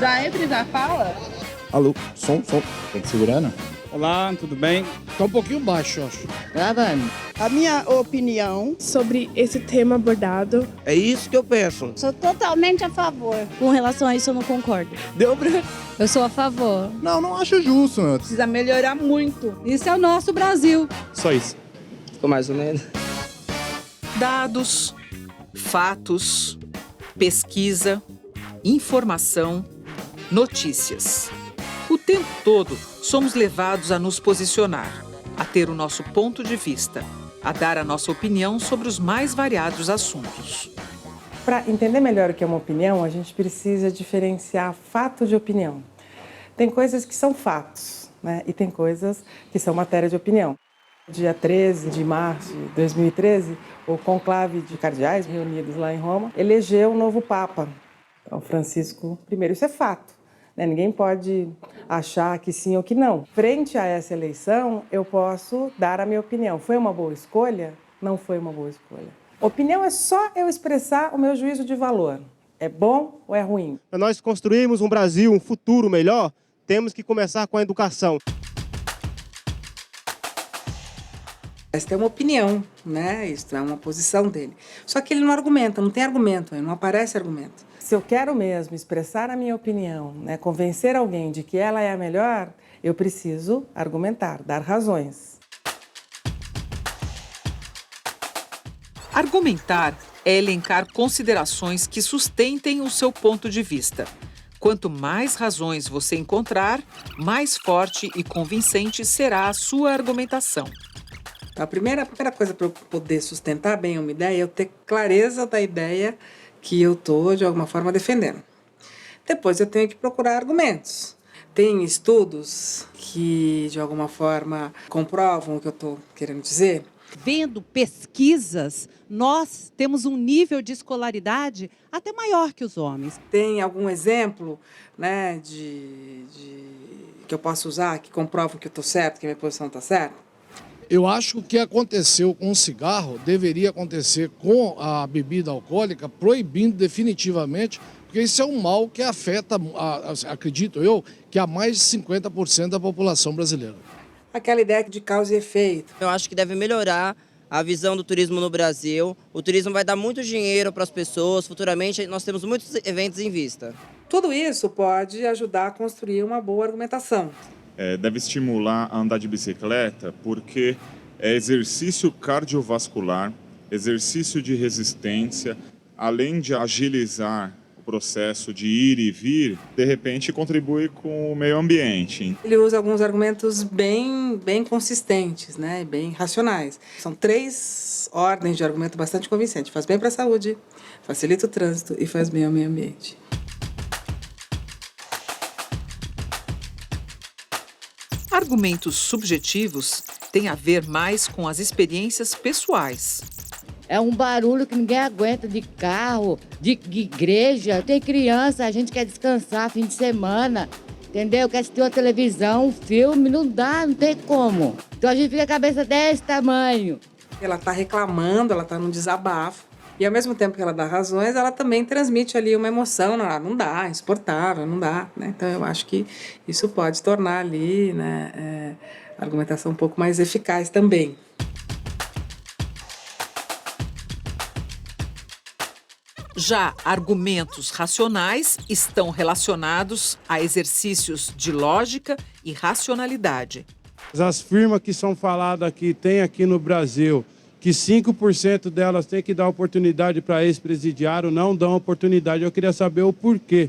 Já entra e já fala? Alô, som. Tem que segurar, não? Olá, tudo bem? Tá um pouquinho baixo, eu acho. Gravando. A minha opinião sobre esse tema abordado. É isso que eu penso. Sou totalmente a favor. Com relação a isso, eu não concordo. deu branco. Eu sou a favor. Não acho justo, meu. Precisa melhorar muito. Isso é o nosso Brasil. Só isso. Ficou mais ou menos. Dados, fatos, pesquisa, informação, notícias. O tempo todo somos levados a nos posicionar, a ter o nosso ponto de vista, a dar a nossa opinião sobre os mais variados assuntos. Para entender melhor o que é uma opinião, a gente precisa diferenciar fato de opinião. Tem coisas que são fatos, né? E tem coisas que são matéria de opinião. Dia 13 de março de 2013, o conclave de cardeais reunidos lá em Roma elegeu um novo Papa, o Francisco I. Isso é fato. Ninguém pode achar que sim ou que não. Frente a essa eleição, eu posso dar a minha opinião. Foi uma boa escolha? Não foi uma boa escolha. Opinião é só eu expressar o meu juízo de valor. É bom ou é ruim? Para nós construirmos um Brasil, um futuro melhor, temos que começar com a educação. Esta é uma opinião, né? Isso é uma posição dele. Só que ele não argumenta, não tem argumento, não aparece argumento. Se eu quero mesmo expressar a minha opinião, né, convencer alguém de que ela é a melhor, eu preciso argumentar, dar razões. Argumentar é elencar considerações que sustentem o seu ponto de vista. Quanto mais razões você encontrar, mais forte e convincente será a sua argumentação. A primeira coisa para eu poder sustentar bem uma ideia é eu ter clareza da ideia que eu estou, de alguma forma, defendendo. Depois eu tenho que procurar argumentos. Tem estudos que, de alguma forma, comprovam o que eu estou querendo dizer. Vendo pesquisas, nós temos um nível de escolaridade até maior que os homens. Tem algum exemplo, né, que eu posso usar que comprova que eu estou certo, que a minha posição está certa? Eu acho que o que aconteceu com o cigarro deveria acontecer com a bebida alcoólica, proibindo definitivamente, porque isso é um mal que afeta, acredito eu, que a mais de 50% da população brasileira. Aquela ideia de causa e efeito. Eu acho que deve melhorar a visão do turismo no Brasil. O turismo vai dar muito dinheiro para as pessoas. Futuramente, nós temos muitos eventos em vista. Tudo isso pode ajudar a construir uma boa argumentação. Deve estimular a andar de bicicleta porque é exercício cardiovascular, exercício de resistência, além de agilizar o processo de ir e vir, de repente contribui com o meio ambiente. Ele usa alguns argumentos bem consistentes, né, bem racionais. São 3 ordens de argumento bastante convincentes. Faz bem para a saúde, facilita o trânsito e faz bem ao meio ambiente. Argumentos subjetivos têm a ver mais com as experiências pessoais. É um barulho que ninguém aguenta, de carro, de igreja. Tem criança, a gente quer descansar fim de semana, entendeu? Quer assistir uma televisão, um filme, não dá, não tem como. Então a gente fica com a cabeça desse tamanho. Ela está reclamando, ela está num desabafo. E ao mesmo tempo que ela dá razões, ela também transmite ali uma emoção. Não dá, é insuportável, não dá. Né? Então eu acho que isso pode tornar ali, né, a argumentação um pouco mais eficaz também. Já argumentos racionais estão relacionados a exercícios de lógica e racionalidade. As firmas que são faladas aqui, tem aqui no Brasil, que 5% delas têm que dar oportunidade para ex-presidiário, não dão oportunidade. Eu queria saber o porquê.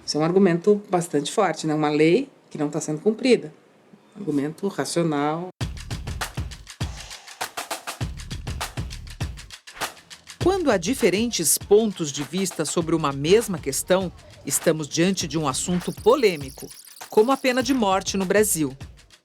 Isso é um argumento bastante forte, né? Uma lei que não está sendo cumprida. Argumento racional. Quando há diferentes pontos de vista sobre uma mesma questão, estamos diante de um assunto polêmico, como a pena de morte no Brasil.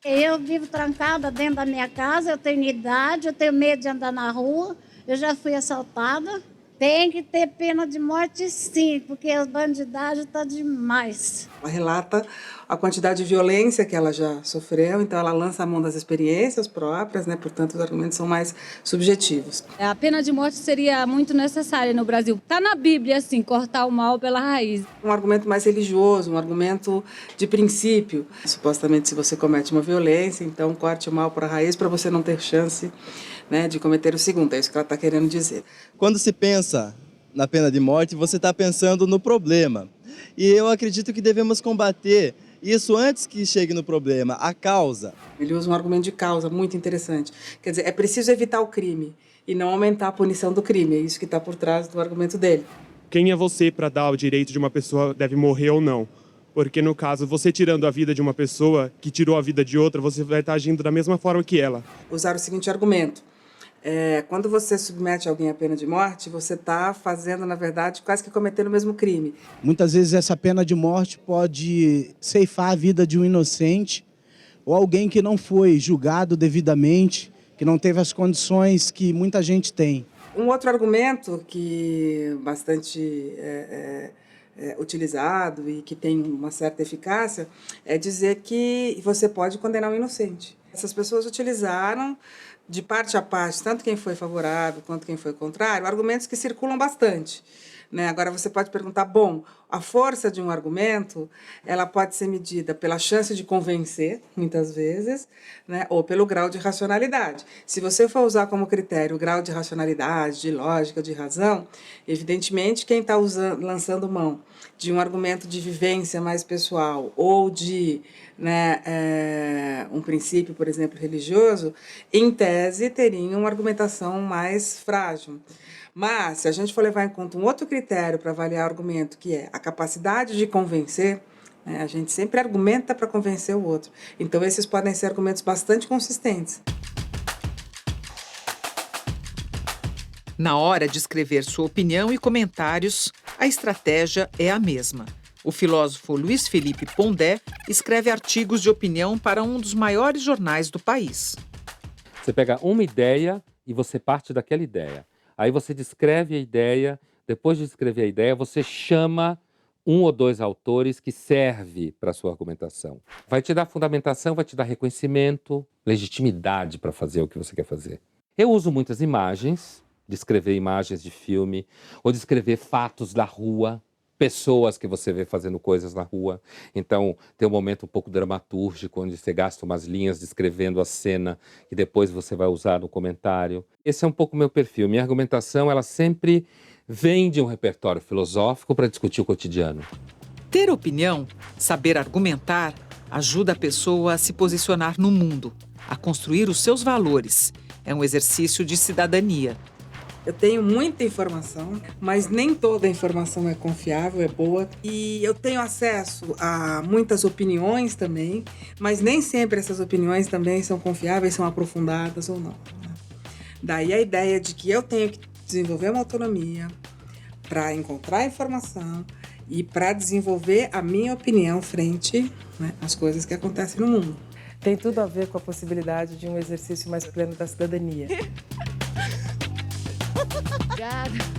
Eu vivo trancada dentro da minha casa, eu tenho idade, eu tenho medo de andar na rua, eu já fui assaltada, Tem que ter pena de morte, sim, porque a bandidagem está demais. Ela relata a quantidade de violência que ela já sofreu, então ela lança a mão das experiências próprias, né? Portanto, os argumentos são mais subjetivos. A pena de morte seria muito necessária no Brasil. Está na Bíblia, assim, cortar o mal pela raiz. Um argumento mais religioso, um argumento de princípio. Supostamente, se você comete uma violência, então corte o mal para a raiz para você não ter chance, né, de cometer o segundo. É isso que ela está querendo dizer. Quando se pensa na pena de morte, você está pensando no problema. E eu acredito que devemos combater isso antes que chegue no problema, a causa. Ele usa um argumento de causa muito interessante. Quer dizer, é preciso evitar o crime e não aumentar a punição do crime. É isso que está por trás do argumento dele. Quem é você para dar o direito de uma pessoa deve morrer ou não? Porque, no caso, você tirando a vida de uma pessoa que tirou a vida de outra, você vai estar agindo da mesma forma que ela. Usar o seguinte argumento. Quando você submete alguém à pena de morte, você está fazendo, na verdade, quase que cometendo o mesmo crime. Muitas vezes essa pena de morte pode ceifar a vida de um inocente ou alguém que não foi julgado devidamente, que não teve as condições que muita gente tem. Um outro argumento que bastante utilizado e que tem uma certa eficácia é dizer que você pode condenar um inocente. Essas pessoas utilizaram, de parte a parte, tanto quem foi favorável quanto quem foi contrário, argumentos que circulam bastante, né? Agora você pode perguntar, bom, a força de um argumento, ela pode ser medida pela chance de convencer, muitas vezes, né? Ou pelo grau de racionalidade. Se você for usar como critério o grau de racionalidade, de lógica, de razão, evidentemente quem está lançando mão de um argumento de vivência mais pessoal ou de, né, um princípio, por exemplo, religioso, em tese teria uma argumentação mais frágil. Mas, se a gente for levar em conta um outro critério para avaliar o argumento, que é a capacidade de convencer, né, a gente sempre argumenta para convencer o outro. Então, esses podem ser argumentos bastante consistentes. Na hora de escrever sua opinião e comentários, a estratégia é a mesma. O filósofo Luiz Felipe Pondé escreve artigos de opinião para um dos maiores jornais do país. Você pega uma ideia e você parte daquela ideia. Aí você descreve a ideia, depois de escrever a ideia, você chama um ou dois autores que serve para a sua argumentação. Vai te dar fundamentação, vai te dar reconhecimento, legitimidade para fazer o que você quer fazer. Eu uso muitas imagens, descrever imagens de filme, ou descrever fatos da rua, pessoas que você vê fazendo coisas na rua. Então, tem um momento um pouco dramatúrgico, onde você gasta umas linhas descrevendo a cena que depois você vai usar no comentário. Esse é um pouco o meu perfil. Minha argumentação, ela sempre vem de um repertório filosófico para discutir o cotidiano. Ter opinião, saber argumentar, ajuda a pessoa a se posicionar no mundo, a construir os seus valores. É um exercício de cidadania. Eu tenho muita informação, mas nem toda a informação é confiável, é boa. E eu tenho acesso a muitas opiniões também, mas nem sempre essas opiniões também são confiáveis, são aprofundadas ou não. Daí a ideia de que eu tenho que desenvolver uma autonomia para encontrar informação e para desenvolver a minha opinião frente, né, às coisas que acontecem no mundo. Tem tudo a ver com a possibilidade de um exercício mais pleno da cidadania. Obrigada.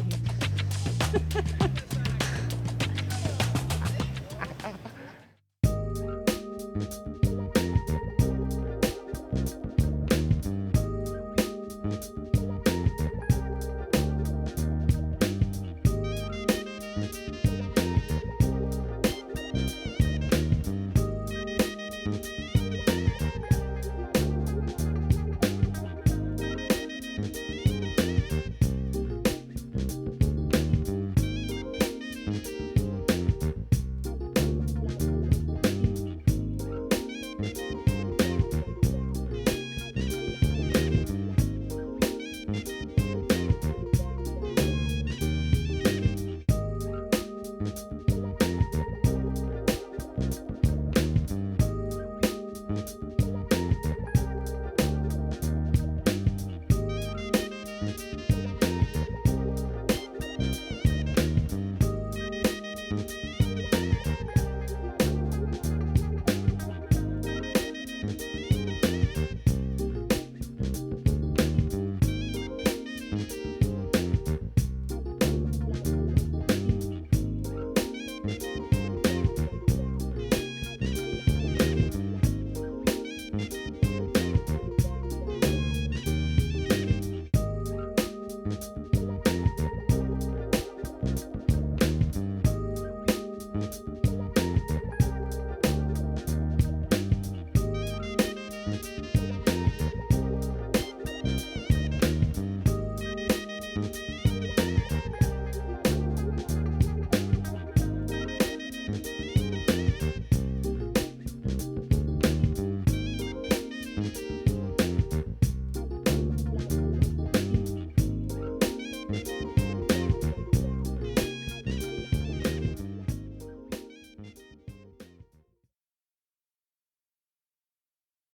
Música